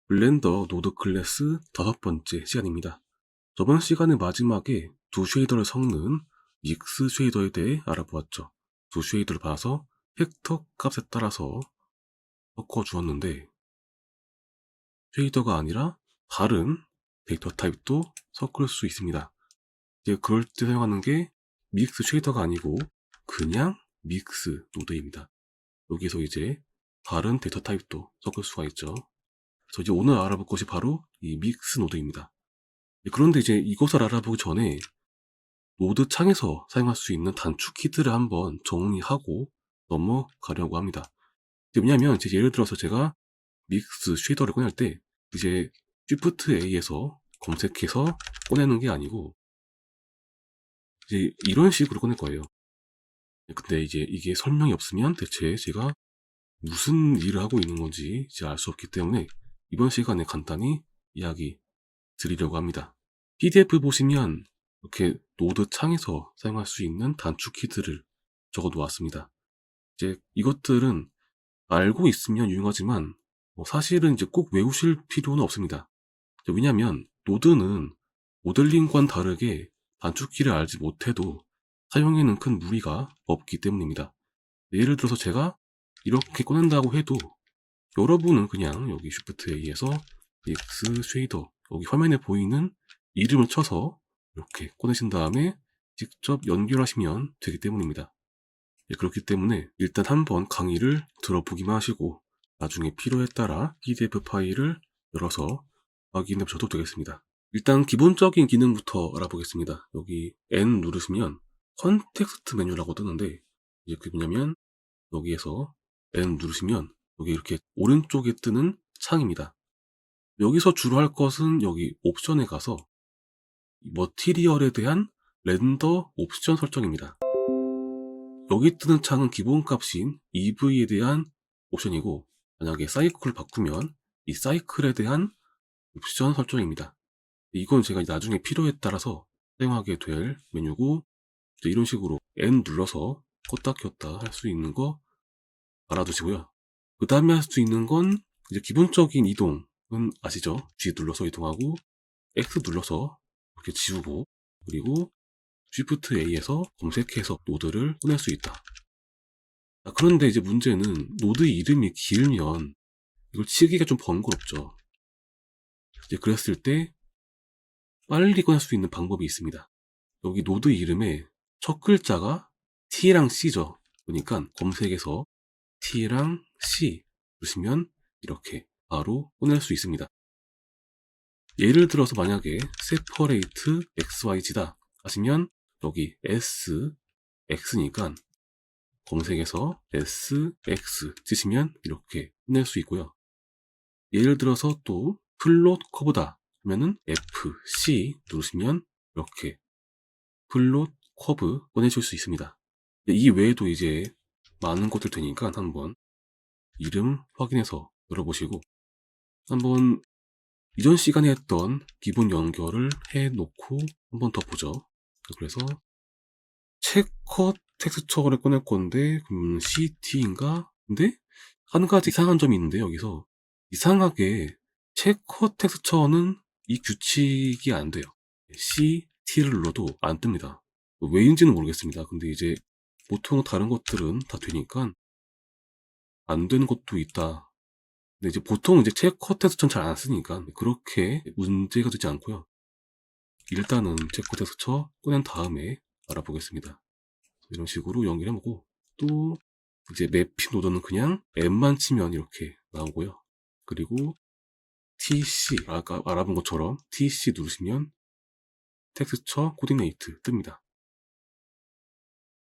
블렌더 노드 클래스 5번째 시간입니다. 저번 시간의 마지막에 두 쉐이더를 섞는 믹스 쉐이더에 대해 알아보았죠. 두 쉐이더를 봐서 팩터 값에 따라서 섞어주었는데 쉐이더가 아니라 다른 데이터 타입도 섞을 수 있습니다. 이제 그럴 때 사용하는 게 믹스 쉐이더가 아니고 그냥 믹스 노드입니다. 여기서 이제 다른 데이터 타입도 섞을 수가 있죠. 그래서 이제 오늘 알아볼 것이 바로 이 믹스 노드입니다. 그런데 이제 이것을 알아보기 전에 노드 창에서 사용할 수 있는 단축 키들을 한번 정리하고 넘어가려고 합니다. 왜냐하면 예를 들어서 제가 믹스 쉐이더를 꺼낼 때 이제 Shift A에서 검색해서 꺼내는 게 아니고 이제 이런 식으로 꺼낼 거예요. 근데 이제 이게 설명이 없으면 대체 제가 무슨 일을 하고 있는 건지 이제 알 수 없기 때문에 이번 시간에 간단히 이야기 드리려고 합니다. PDF 보시면 이렇게 노드 창에서 사용할 수 있는 단축 키들을 적어 놓았습니다. 이제 이것들은 알고 있으면 유용하지만 사실은 이제 꼭 외우실 필요는 없습니다. 왜냐하면 노드는 모델링과는 다르게 단축 키를 알지 못해도 사용에는 큰 무리가 없기 때문입니다. 예를 들어서 제가 이렇게 꺼낸다고 해도 여러분은 그냥 여기 Shift A에서 믹스 쉐이더 여기 화면에 보이는 이름을 쳐서 이렇게 꺼내신 다음에 직접 연결하시면 되기 때문입니다. 그렇기 때문에 일단 한번 강의를 들어보기만 하시고 나중에 필요에 따라 PDF 파일을 열어서 확인해 보셔도 되겠습니다. 일단 기본적인 기능부터 알아보겠습니다. 여기 N 누르시면 컨텍스트 메뉴라고 뜨는데 이게 그게 뭐냐면 여기에서 N 누르시면 여기 이렇게 오른쪽에 뜨는 창입니다. 여기서 주로 할 것은 여기 옵션에 가서 머티리얼에 대한 렌더 옵션 설정입니다. 여기 뜨는 창은 기본값인 EV에 대한 옵션이고 만약에 사이클을 바꾸면 이 사이클에 대한 옵션 설정입니다. 이건 제가 나중에 필요에 따라서 사용하게 될 메뉴고 이런 식으로 N 눌러서 껐다 켰다 할 수 있는 거 알아두시고요. 그 다음에 할 수 있는 건 이제 기본적인 이동은 아시죠? G 눌러서 이동하고 X 눌러서 이렇게 지우고 그리고 Shift A에서 검색해서 노드를 꺼낼 수 있다. 그런데 이제 문제는 노드 이름이 길면 이걸 치기가 좀 번거롭죠. 이제 그랬을 때 빨리 꺼낼 수 있는 방법이 있습니다. 여기 노드 이름에 첫 글자가 T랑 C죠. 그러니까 검색에서 T랑 C 누르시면 이렇게 바로 꺼낼 수 있습니다. 예를 들어서 만약에 separate xyz다 하시면 여기 s, x니까 검색에서 sx 치시면 이렇게 꺼낼 수 있고요. 예를 들어서 또 플롯 커브다 하면은 fc 누르시면 이렇게 플롯 커브 꺼내실 수 있습니다. 이 외에도 이제 많은 것들 되니까 한번 이름 확인해서 열어보시고 한번 이전 시간에 했던 기본 연결을 해놓고 한번 더 보죠. 그래서 체커 텍스처를 꺼낼 건데 CT인가? 근데 한 가지 이상한 점이 있는데 여기서 이상하게 체커 텍스처는 이 규칙이 안 돼요. CT를 눌러도 안 뜹니다. 왜인지는 모르겠습니다. 근데 이제 보통 다른 것들은 다 되니까 안 되는 것도 있다. 근데 이제 보통 이제 체커 텍스처는 잘 안 쓰니까 그렇게 문제가 되지 않고요. 일단은 체커 텍스처 꺼낸 다음에 알아보겠습니다. 이런 식으로 연결해보고 또 이제 매핑 노드는 그냥 M만 치면 이렇게 나오고요. 그리고 TC 아까 알아본 것처럼 TC 누르시면 텍스처 코디네이트 뜹니다.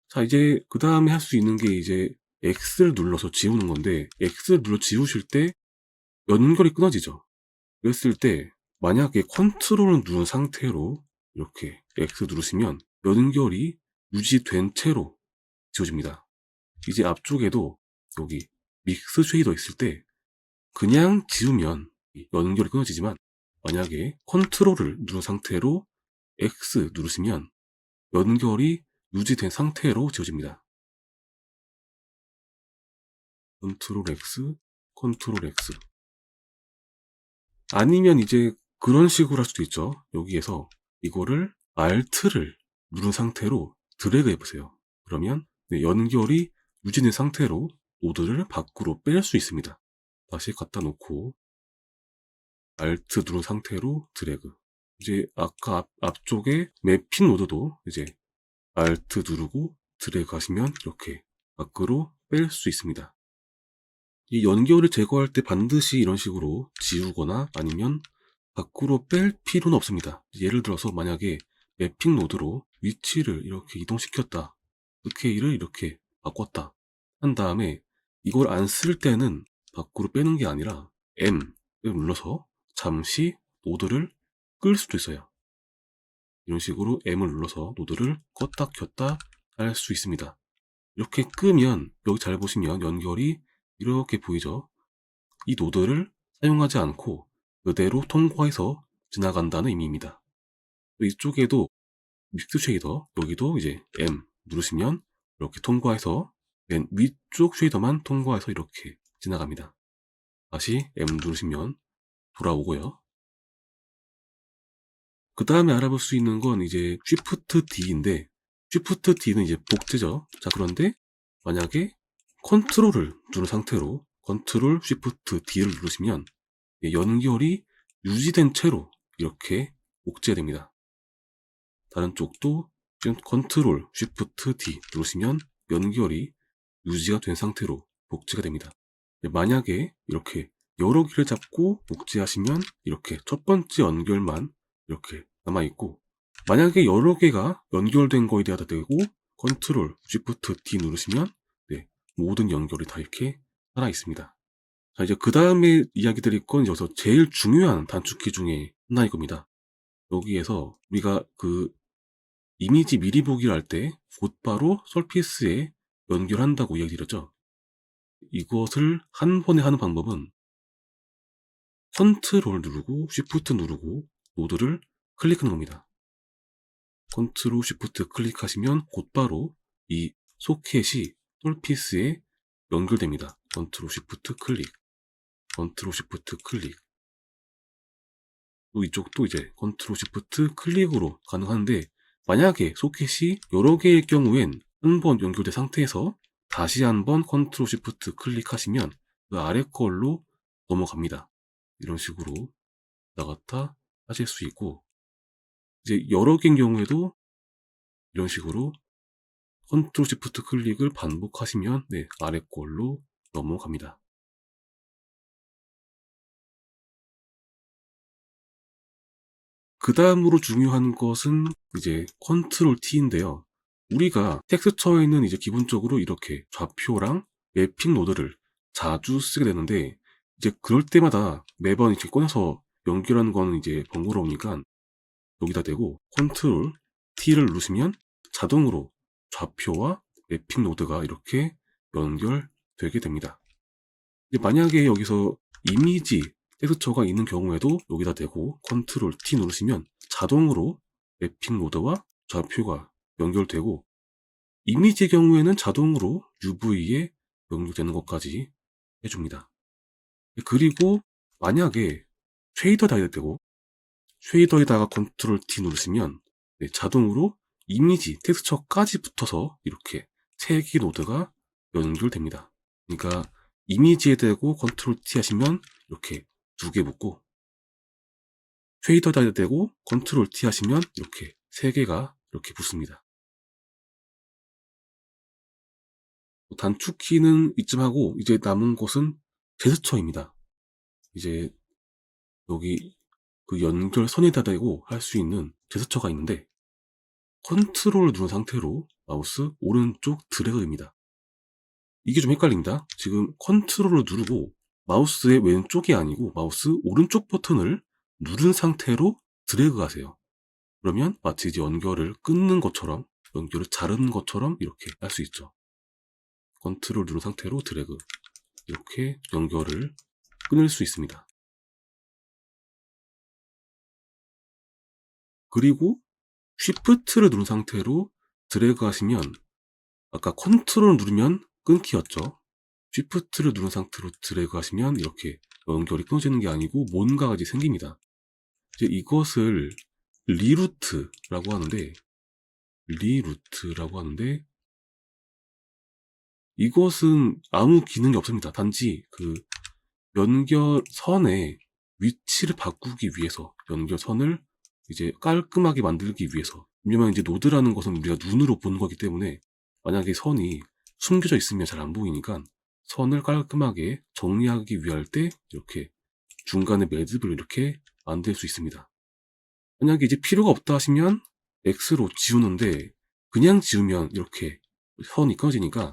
자 이제 그 다음에 할 수 있는 게 이제 X를 눌러서 지우는 건데 X를 눌러 지우실 때 연결이 끊어지죠. 그랬을 때 만약에 컨트롤을 누른 상태로 이렇게 X 누르시면 연결이 유지된 채로 지워집니다. 이제 앞쪽에도 여기 믹스 쉐이더 있을 때 그냥 지우면 연결이 끊어지지만 만약에 컨트롤을 누른 상태로 X 누르시면 연결이 유지된 상태로 지워집니다. 컨트롤 X, 컨트롤 X. 아니면 이제 그런 식으로 할 수도 있죠. 여기에서 이거를 Alt를 누른 상태로 드래그 해보세요. 그러면 연결이 유지된 상태로 노드를 밖으로 뺄 수 있습니다. 다시 갖다 놓고 Alt 누른 상태로 드래그. 이제 아까 앞쪽에 맵핑 노드도 이제 Alt 누르고 드래그 하시면 이렇게 밖으로 뺄 수 있습니다. 이 연결을 제거할 때 반드시 이런 식으로 지우거나 아니면 밖으로 뺄 필요는 없습니다. 예를 들어서 만약에 맵핑 노드로 위치를 이렇게 이동시켰다. K를 이렇게 바꿨다. 한 다음에 이걸 안 쓸 때는 밖으로 빼는 게 아니라 M을 눌러서 잠시 노드를 끌 수도 있어요. 이런 식으로 M을 눌러서 노드를 껐다 켰다 할 수 있습니다. 이렇게 끄면 여기 잘 보시면 연결이 이렇게 보이죠. 이 노드를 사용하지 않고 그대로 통과해서 지나간다는 의미입니다. 이쪽에도 믹스 쉐이더, 여기도 이제 M 누르시면 이렇게 통과해서 맨 위쪽 쉐이더만 통과해서 이렇게 지나갑니다. 다시 M 누르시면 돌아오고요. 그 다음에 알아볼 수 있는 건 이제 Shift D인데, Shift D는 이제 복제죠. 자, 그런데 만약에 컨트롤을 누른 상태로 컨트롤 Shift D를 누르시면 연결이 유지된 채로 이렇게 복제됩니다. 다른 쪽도 지금 컨트롤 Shift D 누르시면 연결이 유지가 된 상태로 복제가 됩니다. 만약에 이렇게 여러 개를 잡고 복제하시면 이렇게 첫 번째 연결만 이렇게 남아있고, 만약에 여러 개가 연결된 거에 대하다 되고 컨트롤 Shift D 누르시면 모든 연결이 다 이렇게 살아있습니다. 자, 이제 그 다음에 이야기 드릴 건 여기서 제일 중요한 단축키 중에 하나일 겁니다. 여기에서 우리가 그 이미지 미리 보기를 할 때 곧바로 서피스에 연결한다고 이야기 드렸죠. 이것을 한 번에 하는 방법은 컨트롤 누르고 쉬프트 누르고 노드를 클릭하는 겁니다. 컨트롤 쉬프트 클릭하시면 곧바로 이 소켓이 서피스에 연결됩니다. 컨트롤 쉬프트 클릭, 컨트롤 쉬프트 클릭. 또 이쪽도 이제 컨트롤 쉬프트 클릭으로 가능한데, 만약에 소켓이 여러 개일 경우엔 한 번 연결된 상태에서 다시 한번 컨트롤 쉬프트 클릭하시면 그 아래 걸로 넘어갑니다. 이런 식으로 나갔다 하실 수 있고, 이제 여러 개인 경우에도 이런 식으로 컨트롤 쉬프트 클릭을 반복하시면 아래 걸로 넘어갑니다. 그 다음으로 중요한 것은 이제 컨트롤 T인데요. 우리가 텍스처에는 이제 기본적으로 이렇게 좌표랑 매핑 노드를 자주 쓰게 되는데, 이제 그럴 때마다 매번 이렇게 꺼내서 연결하는 건 이제 번거로우니까 여기다 대고 컨트롤 T를 누르시면 자동으로 좌표와 매핑 노드가 이렇게 연결되게 됩니다. 만약에 여기서 이미지 텍스처가 있는 경우에도 여기다 대고 컨트롤 T 누르시면 자동으로 매핑 노드와 좌표가 연결되고, 이미지의 경우에는 자동으로 UV에 연결되는 것까지 해줍니다. 그리고 만약에 쉐이더에다 대고 쉐이더에다가 컨트롤 T 누르시면 자동으로 이미지 텍스처까지 붙어서 이렇게 3개 노드가 연결됩니다. 그러니까 이미지에 대고 컨트롤 T 하시면 이렇게 2개 붙고, 쉐이더에다 대고 컨트롤 T 하시면 이렇게 3개가 이렇게 붙습니다. 단축키는 이쯤 하고 이제 남은 것은 제스처입니다. 이제 여기 그 연결선에다 대고 할 수 있는 제스처가 있는데, 컨트롤을 누른 상태로 마우스 오른쪽 드래그입니다. 이게 좀 헷갈립니다. 지금 컨트롤을 누르고 마우스의 왼쪽이 아니고 마우스 오른쪽 버튼을 누른 상태로 드래그 하세요. 그러면 마치 이제 연결을 끊는 것처럼, 연결을 자르는 것처럼 이렇게 할 수 있죠. 컨트롤 누른 상태로 드래그, 이렇게 연결을 끊을 수 있습니다. 그리고 쉬프트를 누른 상태로 드래그 하시면, 아까 컨트롤 누르면 끊기였죠. 쉬프트를 누른 상태로 드래그 하시면 이렇게 연결이 끊어지는 게 아니고 뭔가가 이제 생깁니다. 이제 이것을 리루트라고 하는데, 이것은 아무 기능이 없습니다. 단지 그 연결선의 위치를 바꾸기 위해서, 연결선을 이제 깔끔하게 만들기 위해서. 왜냐면 이제 노드라는 것은 우리가 눈으로 보는 거기 때문에 만약에 선이 숨겨져 있으면 잘 안 보이니까 선을 깔끔하게 정리하기 위할 때 이렇게 중간에 매듭을 이렇게 만들 수 있습니다. 만약에 이제 필요가 없다 하시면 X로 지우는데, 그냥 지우면 이렇게 선이 끊어지니까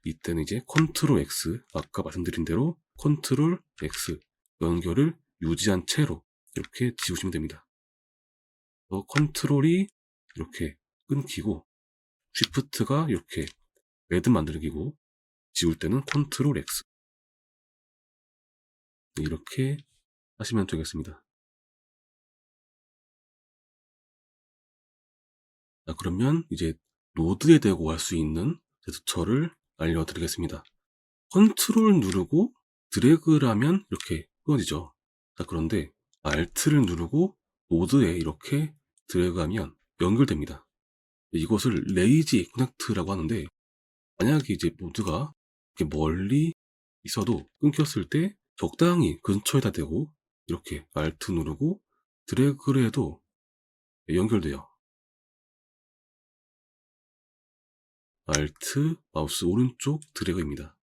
이때는 이제 컨트롤 X, 아까 말씀드린 대로 컨트롤 X, 연결을 유지한 채로 이렇게 지우시면 됩니다. 컨트롤이 이렇게 끊기고, 쉬프트가 이렇게 매듭 만들기고, 지울 때는 컨트롤 X. 이렇게 하시면 되겠습니다. 자, 그러면 이제 노드에 대고 할 수 있는 제스처를 알려드리겠습니다. 컨트롤 누르고 드래그를 하면 이렇게 끊어지죠. 자, 그런데 Alt를 누르고 노드에 이렇게 드래그하면 연결됩니다. 이것을 레이지 커넥트라고 하는데, 만약에 이제 노드가 이렇게 멀리 있어도 끊겼을 때 적당히 근처에다 대고 이렇게 Alt 누르고 드래그를 해도 연결돼요. Alt, 마우스 오른쪽 드래그입니다.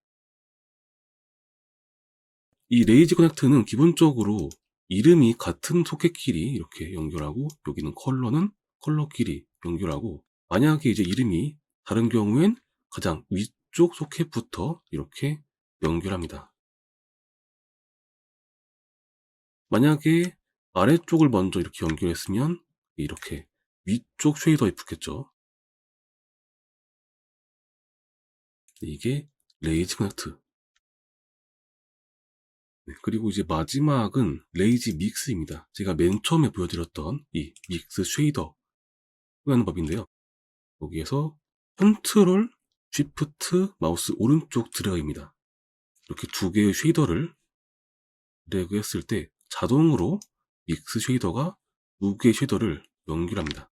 이 레이지 커넥트는 기본적으로 이름이 같은 소켓끼리 이렇게 연결하고, 여기는 컬러는 컬러끼리 연결하고, 만약에 이제 이름이 다른 경우엔 가장 위쪽 소켓부터 이렇게 연결합니다. 만약에 아래쪽을 먼저 이렇게 연결했으면 이렇게 위쪽 쉐이더에 붙겠죠. 이게 레이지 커넥트. 그리고 이제 마지막은 레이지 믹스입니다. 제가 맨 처음에 보여드렸던 이 믹스 쉐이더 하는 법인데요. 여기에서 컨트롤, 쉬프트, 마우스 오른쪽 드래그입니다. 이렇게 두 개의 쉐이더를 드래그 했을 때 자동으로 믹스 쉐이더가 두 개의 쉐이더를 연결합니다.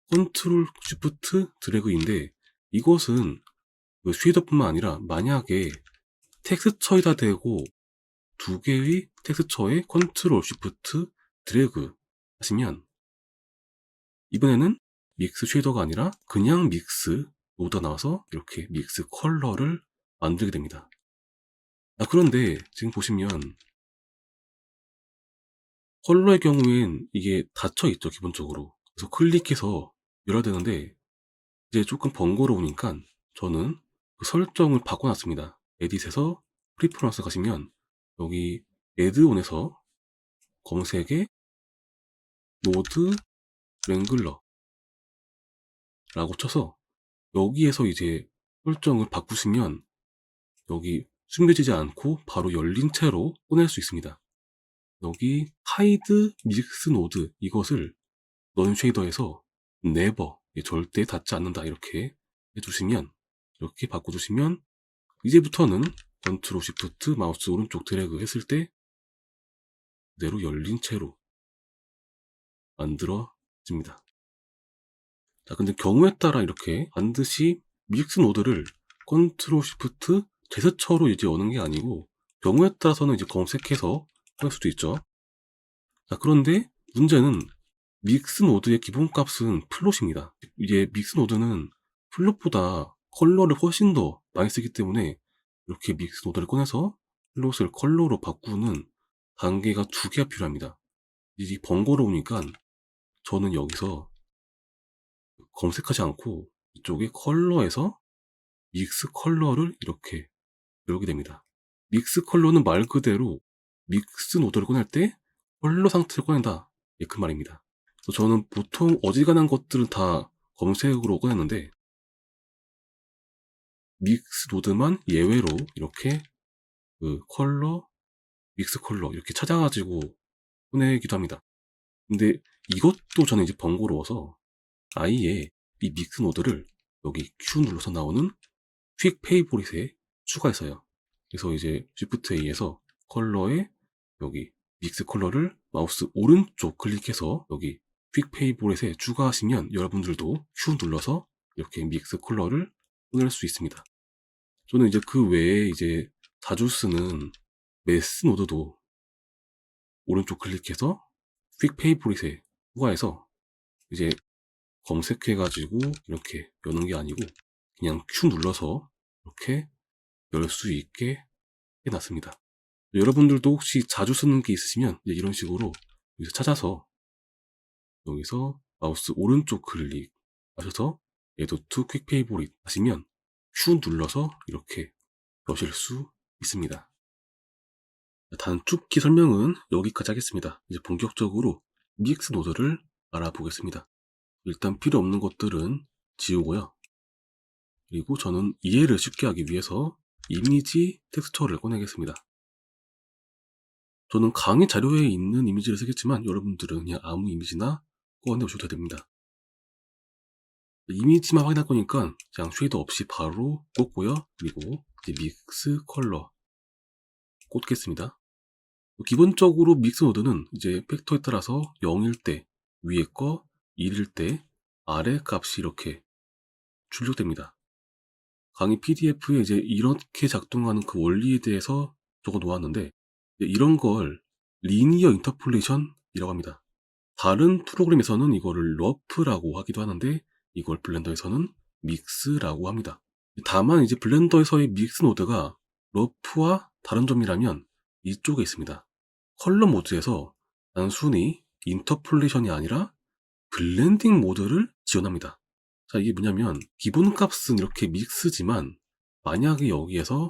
컨트롤, 쉬프트, 드래그인데, 이것은 그 쉐이더뿐만 아니라 만약에 텍스처에다 대고 두 개의 텍스처에 컨트롤, 쉬프트, 드래그 하시면 이번에는 믹스 쉐이더가 아니라 그냥 믹스 노드가 나와서 이렇게 믹스 컬러를 만들게 됩니다. 그런데 지금 보시면 컬러의 경우엔 이게 닫혀 있죠, 기본적으로. 그래서 클릭해서 열어야 되는데 이제 조금 번거로우니까 저는 그 설정을 바꿔놨습니다. 에딧에서 프리퍼런스 가시면 여기 애드온에서 검색에 노드 랭글러 라고 쳐서 여기에서 이제 설정을 바꾸시면 여기 숨겨지지 않고 바로 열린 채로 꺼낼 수 있습니다. 여기 하이드 믹스 노드, 이것을 넌 쉐이더에서 네버, 절대 닫지 않는다 이렇게 해주시면, 이렇게 바꿔주시면 이제부터는 컨트롤 쉬프트 마우스 오른쪽 드래그 했을 때 그대로 열린 채로 만들어집니다. 자, 근데 경우에 따라 이렇게 반드시 믹스 노드를 컨트롤 쉬프트 제스처로 이제 여는 게 아니고 경우에 따라서는 이제 검색해서 할 수도 있죠. 자, 그런데 문제는 믹스 노드의 기본값은 플롯입니다. 이제 믹스 노드는 플롯보다 컬러를 훨씬 더 많이 쓰기 때문에 이렇게 믹스 노드를 꺼내서 플롯을 컬러로 바꾸는 단계가 두 개가 필요합니다. 이게 번거로우니까 저는 여기서 검색하지 않고 이쪽에 컬러에서 믹스 컬러를 이렇게 열게 됩니다. 믹스 컬러는 말 그대로 믹스 노드를 꺼낼 때 컬러 상태를 꺼낸다, 그 말입니다. 그래서 저는 보통 어지간한 것들은 다 검색으로 꺼냈는데 믹스 노드만 예외로 이렇게 그 컬러, 믹스 컬러 이렇게 찾아가지고 꺼내기도 합니다. 근데 이것도 저는 이제 번거로워서 아예 이 믹스 노드를 여기 Q 눌러서 나오는 퀵 페이보릿에 추가했어요. 그래서 이제 Shift A에서 컬러에 여기 믹스 컬러를 마우스 오른쪽 클릭해서 여기 퀵 페이보릿에 추가하시면 여러분들도 휴 눌러서 이렇게 믹스 컬러를 꺼낼 수 있습니다. 저는 이제 그 외에 이제 자주 쓰는 메스 노드도 오른쪽 클릭해서 퀵 페이보릿에 추가해서 이제 검색해가지고 이렇게 여는 게 아니고 그냥 Q 눌러서 이렇게 열 수 있게 해놨습니다. 여러분들도 혹시 자주 쓰는 게 있으시면 이런 식으로 여기서 찾아서 여기서 마우스 오른쪽 클릭 하셔서 Add to Quick Favorite 하시면 Q 눌러서 이렇게 여실 수 있습니다. 단축키 설명은 여기까지 하겠습니다. 이제 본격적으로 믹스 노드를 알아보겠습니다. 일단 필요 없는 것들은 지우고요. 그리고 저는 이해를 쉽게 하기 위해서 이미지 텍스처를 꺼내겠습니다. 저는 강의 자료에 있는 이미지를 쓰겠지만 여러분들은 그냥 아무 이미지나 꺼내오셔도 됩니다. 이미지만 확인할 거니까 그냥 쉐이더 없이 바로 꽂고요. 그리고 이제 믹스 컬러 꽂겠습니다. 기본적으로 믹스 노드는 이제 팩터에 따라서 0일 때 위에 거, 1일 때 아래 값이 이렇게 출력됩니다. 강의 PDF에 이제 이렇게 작동하는 그 원리에 대해서 적어 놓았는데 이런 걸 리니어 인터폴레이션이라고 합니다. 다른 프로그램에서는 이거를 러프라고 하기도 하는데 이걸 블렌더에서는 믹스라고 합니다. 다만 이제 블렌더에서의 믹스 노드가 러프와 다른 점이라면 이쪽에 있습니다. 컬러 모드에서 단순히 인터폴레이션이 아니라 블렌딩 모드를 지원합니다. 자, 이게 뭐냐면 기본 값은 이렇게 믹스지만 만약에 여기에서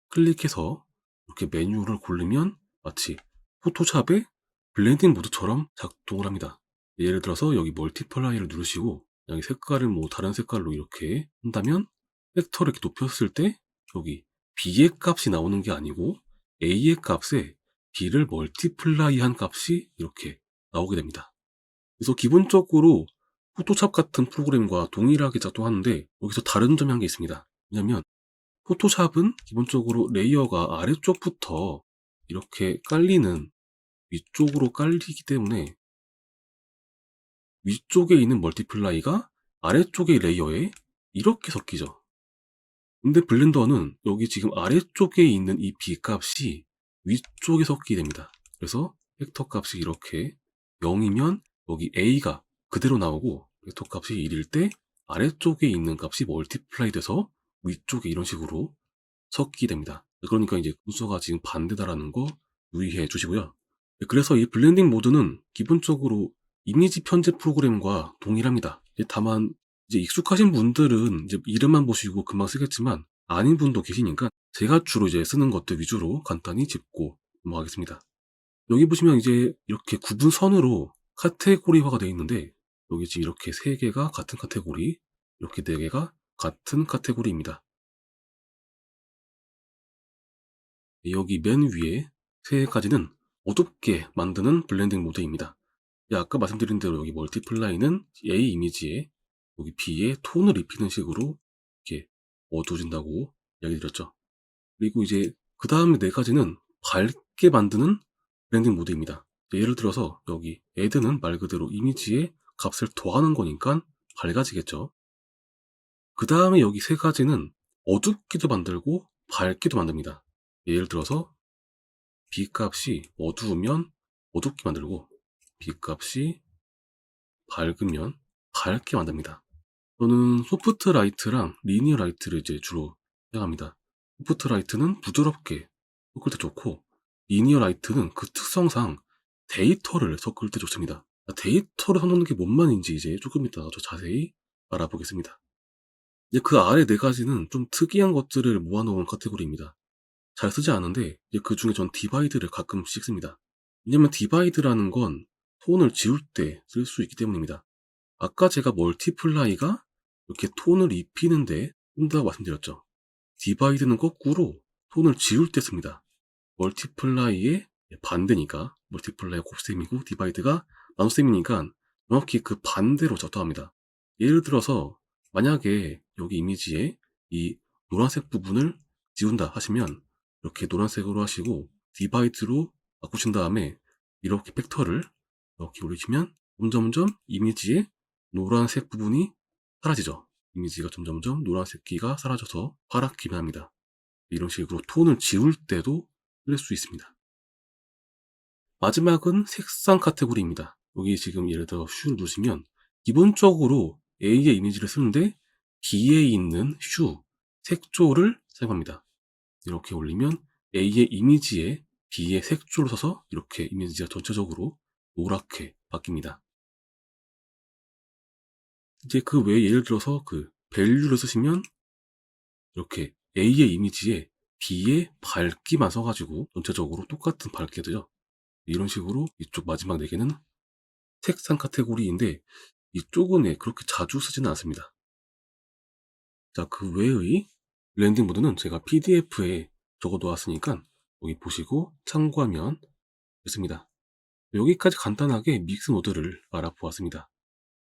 클릭해서 이렇게 메뉴를 고르면 마치 포토샵의 블렌딩 모드처럼 작동을 합니다. 예를 들어서 여기 멀티플라이를 누르시고 여기 색깔을 뭐 다른 색깔로 이렇게 한다면 벡터를 이렇게 높였을 때 여기 B의 값이 나오는 게 아니고 A의 값에 B를 멀티플라이한 값이 이렇게 나오게 됩니다. 그래서 기본적으로 포토샵 같은 프로그램과 동일하게 작동하는데 여기서 다른 점이 한 게 있습니다. 왜냐면 포토샵은 기본적으로 레이어가 아래쪽부터 이렇게 깔리는 위쪽으로 깔리기 때문에 위쪽에 있는 멀티플라이가 아래쪽의 레이어에 이렇게 섞이죠. 근데 블렌더는 여기 지금 아래쪽에 있는 이 B 값이 위쪽에 섞이게 됩니다. 그래서 벡터 값이 이렇게 0이면 여기 A가 그대로 나오고 벡터 값이 1일 때 아래쪽에 있는 값이 멀티플라이 돼서 위쪽에 이런 식으로 섞이게 됩니다. 그러니까 이제 순서가 지금 반대다라는 거 유의해 주시고요. 그래서 이 블렌딩 모드는 기본적으로 이미지 편집 프로그램과 동일합니다. 다만 이제 익숙하신 분들은 이제 이름만 보시고 금방 쓰겠지만 아닌 분도 계시니까 제가 주로 이제 쓰는 것들 위주로 간단히 짚고 넘어가겠습니다. 여기 보시면 이제 이렇게 구분 선으로 카테고리화가 되어 있는데 여기 지금 이렇게 3개가 같은 카테고리, 이렇게 4개가 같은 카테고리입니다. 여기 맨 위에 3가지는 어둡게 만드는 블렌딩 모드입니다. 아까 말씀드린 대로 여기 멀티플라이는 A 이미지에 여기 B에 톤을 입히는 식으로 이렇게 어두워진다고 이야기 드렸죠. 그리고 이제 그 다음에 4가지는 밝게 만드는 블렌딩 모드입니다. 예를 들어서 여기 add는 말 그대로 이미지에 값을 더하는 거니까 밝아지겠죠. 그 다음에 여기 3가지는 어둡기도 만들고 밝기도 만듭니다. 예를 들어서 B 값이 어두우면 어둡게 만들고 B 값이 밝으면 밝게 만듭니다. 저는 소프트 라이트랑 리니어 라이트를 이제 주로 사용합니다. 소프트 라이트는 부드럽게 섞을 때 좋고 리니어 라이트는 그 특성상 데이터를 섞을 때 좋습니다. 데이터를 섞는 게 뭔 말인지 이제 조금 이따 더 자세히 알아보겠습니다. 이제 그 아래 4가지는 좀 특이한 것들을 모아놓은 카테고리입니다. 잘 쓰지 않은데 그 중에 전 디바이드를 가끔씩 씁니다. 왜냐면 디바이드라는 건 톤을 지울 때 쓸 수 있기 때문입니다. 아까 제가 멀티플라이가 이렇게 톤을 입히는데 쓴다고 말씀드렸죠. 디바이드는 거꾸로 톤을 지울 때 씁니다. 멀티플라이의 반대니까 멀티플라이 곱셈이고 디바이드가 나눗셈이니까 정확히 그 반대로 작동합니다. 예를 들어서 만약에 여기 이미지에 이 노란색 부분을 지운다 하시면 이렇게 노란색으로 하시고 디바이드로 바꾸신 다음에 이렇게 벡터를 이렇게 올리시면 점점점 이미지의 노란색 부분이 사라지죠. 이미지가 점점점 노란색기가 사라져서 파랗게 변합니다. 이런 식으로 톤을 지울 때도 쓸 수 있습니다. 마지막은 색상 카테고리입니다. 여기 지금 예를 들어 슈를 누르시면 기본적으로 A의 이미지를 쓰는데 B에 있는 슈, 색조를 사용합니다. 이렇게 올리면 A의 이미지에 B의 색조를 써서 이렇게 이미지가 전체적으로 노랗게 바뀝니다. 이제 그 외에 예를 들어서 그 value를 쓰시면 이렇게 A의 이미지에 B의 밝기만 써가지고 전체적으로 똑같은 밝기가 되죠. 이런 식으로 이쪽 마지막 4개는 색상 카테고리인데 이쪽은 그렇게 자주 쓰지는 않습니다. 자, 그 외의 블렌딩 모드는 제가 PDF에 적어 놓았으니까 여기 보시고 참고하면 됐습니다. 여기까지 간단하게 믹스 모드를 알아보았습니다.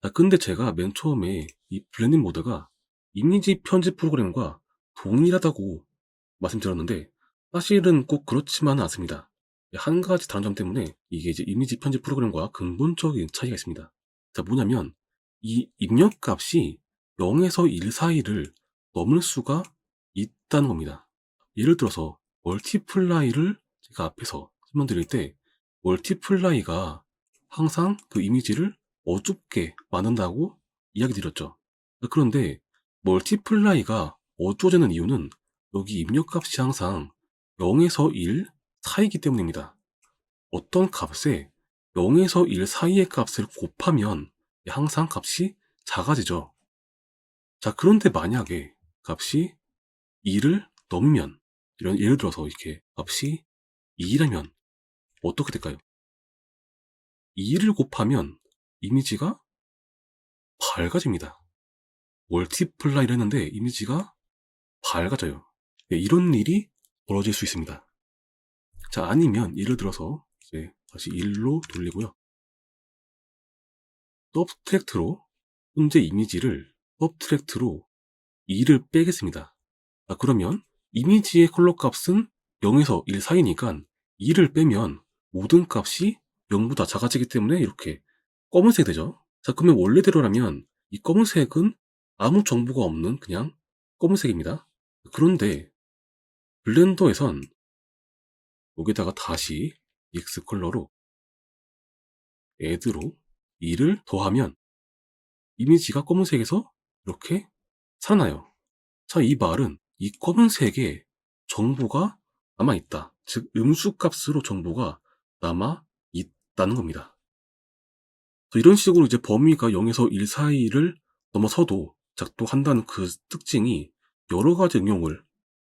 자, 근데 제가 맨 처음에 이 블렌딩 모드가 이미지 편집 프로그램과 동일하다고 말씀드렸는데 사실은 꼭 그렇지만은 않습니다. 한 가지 다른 점 때문에 이게 이제 이미지 편집 프로그램과 근본적인 차이가 있습니다. 자, 뭐냐면 이 입력값이 0에서 1 사이를 넘을 수가 있다는 겁니다. 예를 들어서 멀티플라이를 제가 앞에서 설명드릴 때 멀티플라이가 항상 그 이미지를 어둡게 만든다고 이야기 드렸죠. 그런데 멀티플라이가 어두워지는 이유는 여기 입력값이 항상 0에서 1 사이이기 때문입니다. 어떤 값에 0에서 1 사이의 값을 곱하면 항상 값이 작아지죠. 자, 그런데 만약에 값이 2를 넘으면, 이런 예를 들어서 이렇게 값이 2라면 어떻게 될까요? 2를 곱하면 이미지가 밝아집니다. 멀티플라이를 했는데 이미지가 밝아져요. 이런 일이 벌어질 수 있습니다. 자, 아니면 예를 들어서 이제 다시 1로 돌리고요. 서브트랙트로 현재 이미지를 서브트랙트로 2를 빼겠습니다. 자, 그러면 이미지의 컬러 값은 0에서 1 사이니까 2를 빼면 모든 값이 0보다 작아지기 때문에 이렇게 검은색 되죠. 자, 그러면 원래대로라면 이 검은색은 아무 정보가 없는 그냥 검은색입니다. 그런데 블렌더에선 여기다가 다시 EX 컬러로 add로 2를 더하면 이미지가 검은색에서 이렇게 살아나요. 자, 이 말은 이 검은색에 정보가 남아있다. 즉 음수값으로 정보가 남아있다는 겁니다. 이런 식으로 이제 범위가 0에서 1 사이를 넘어서도 작동한다는 그 특징이 여러 가지 응용을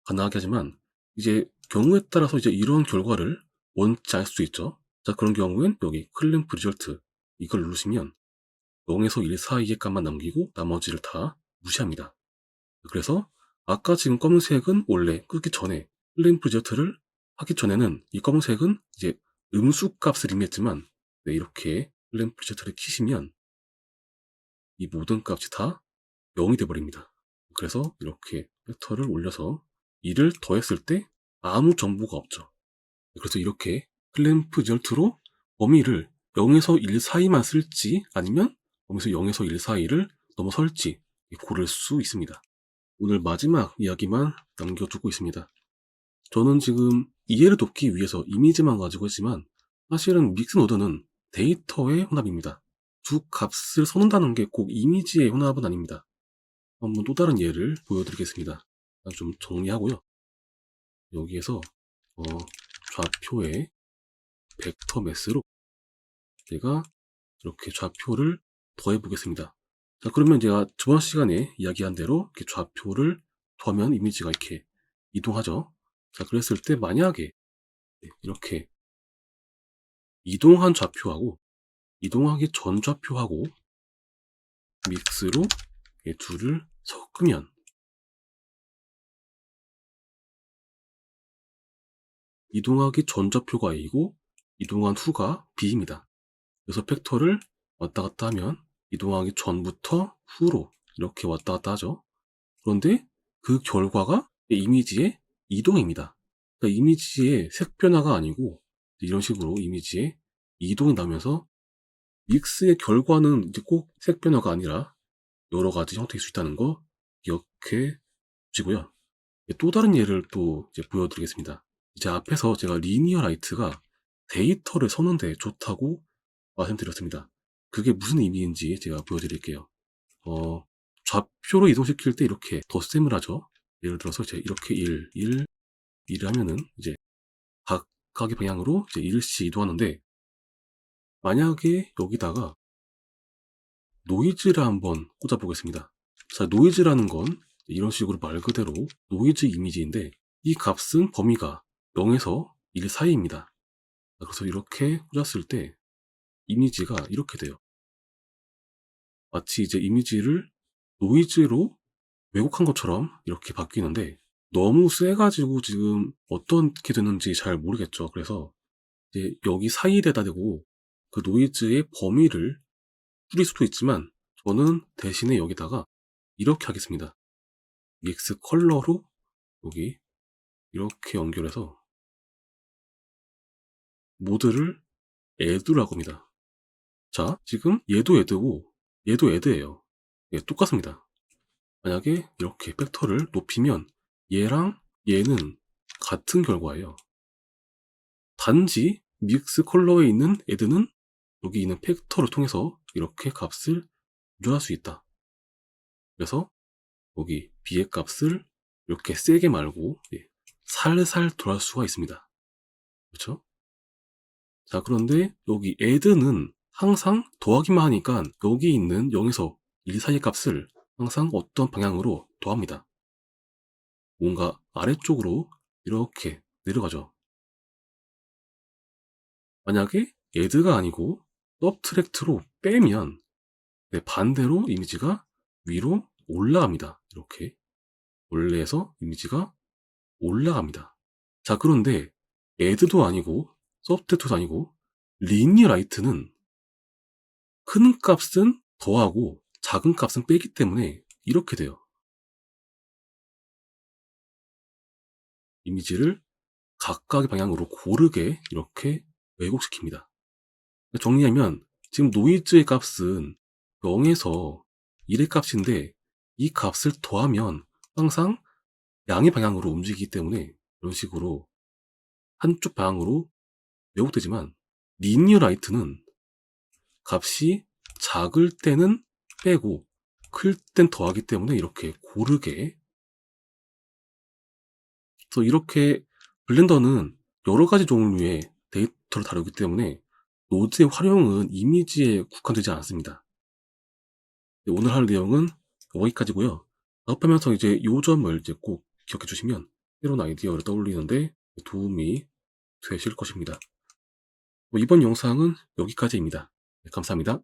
가능하게 하지만 이제 경우에 따라서 이제 이런 결과를 원치 않을 수 있죠. 자, 그런 경우엔 여기 클램프 리절트 이걸 누르시면 0에서 1 사이의 값만 남기고 나머지를 다 무시합니다. 그래서 아까 지금 검은색은 원래 끄기 전에 클램프 리절트를 하기 전에는 이 검은색은 이제 음수 값을 의미했지만 이렇게 클램프 리절트를 키시면 이 모든 값이 다 0이 돼버립니다. 그래서 이렇게 벡터를 올려서 2를 더했을 때 아무 정보가 없죠. 그래서 이렇게 클램프 리절트로 범위를 0에서 1 사이만 쓸지 아니면 0에서 1 사이를 넘어설지 고를 수 있습니다. 오늘 마지막 이야기만 남겨두고 있습니다. 저는 지금 이해를 돕기 위해서 이미지만 가지고 했지만 사실은 믹스 노드는 데이터의 혼합입니다. 두 값을 섞는다는 게 꼭 이미지의 혼합은 아닙니다. 한번 또 다른 예를 보여드리겠습니다. 좀 정리하고요. 여기에서 좌표에 벡터 매스로 제가 이렇게 좌표를 더해 보겠습니다. 자, 그러면 제가 저번 시간에 이야기한 대로 이렇게 좌표를 더하면 이미지가 이렇게 이동하죠. 자, 그랬을 때 만약에 이렇게 이동한 좌표하고 이동하기 전 좌표하고 믹스로 이 둘을 섞으면 이동하기 전 좌표가 A이고 이동한 후가 B입니다. 그래서 팩터를 왔다 갔다 하면 이동하기 전부터 후로 이렇게 왔다 갔다 하죠. 그런데 그 결과가 이미지의 이동입니다. 그러니까 이미지의 색 변화가 아니고 이런 식으로 이미지에 이동이 나면서 믹스의 결과는 이제 꼭 색 변화가 아니라 여러 가지 형태일 수 있다는 거 기억해 주시고요. 또 다른 예를 또 이제 보여드리겠습니다. 이제 앞에서 제가 리니어 라이트가 데이터를 서는데 좋다고 말씀드렸습니다. 그게 무슨 의미인지 제가 보여드릴게요. 좌표로 이동시킬 때 이렇게 덧셈을 하죠. 예를 들어서 이제 이렇게 1 하면은 이제 각각의 방향으로 이제 1씩 이동하는데, 만약에 여기다가 노이즈를 한번 꽂아 보겠습니다. 자, 노이즈라는 건 이런 식으로 말 그대로 노이즈 이미지인데, 이 값은 범위가 0에서 1 사이입니다. 그래서 이렇게 꽂았을 때 이미지가 이렇게 돼요. 마치 이제 이미지를 노이즈로 왜곡한 것처럼 이렇게 바뀌는데, 너무 세가지고 지금 어떻게 되는지 잘 모르겠죠. 그래서 이제 여기 사이에다 대고 그 노이즈의 범위를 줄일 수도 있지만, 저는 대신에 여기다가 이렇게 하겠습니다. 믹스 컬러로 여기 이렇게 연결해서 모드를 add라고 합니다. 자, 지금 얘도 add고 얘도 add예요. 예, 똑같습니다. 만약에 이렇게 팩터를 높이면 얘랑 얘는 같은 결과예요. 단지 믹스 컬러에 있는 add는 여기 있는 팩터를 통해서 이렇게 값을 조절할 수 있다. 그래서 여기 b의 값을 이렇게 세게 말고 살살 돌할 수가 있습니다. 그렇죠? 자, 그런데 여기 add는 항상 더하기만 하니까 여기 있는 0에서 1 사이의 값을 항상 어떤 방향으로 더합니다. 뭔가 아래쪽으로 이렇게 내려가죠. 만약에 add가 아니고 subtract로 빼면 반대로 이미지가 위로 올라갑니다. 이렇게 원래에서 이미지가 올라갑니다. 자, 그런데 add도 아니고 subtract도 아니고 linear light는 큰 값은 더하고 작은 값은 빼기 때문에 이렇게 돼요. 이미지를 각각의 방향으로 고르게 이렇게 왜곡시킵니다. 정리하면 지금 노이즈의 값은 0에서 1의 값인데, 이 값을 더하면 항상 양의 방향으로 움직이기 때문에 이런 식으로 한쪽 방향으로 왜곡되지만, 리니어 라이트는 값이 작을 때는 빼고 클 땐 더하기 때문에 이렇게 고르게. 그래서 이렇게 블렌더는 여러 가지 종류의 데이터를 다루기 때문에 노드의 활용은 이미지에 국한되지 않습니다. 오늘 할 내용은 여기까지고요. 작업하면서 이제 이 점을 이제 꼭 기억해 주시면 새로운 아이디어를 떠올리는데 도움이 되실 것입니다. 이번 영상은 여기까지입니다. 감사합니다.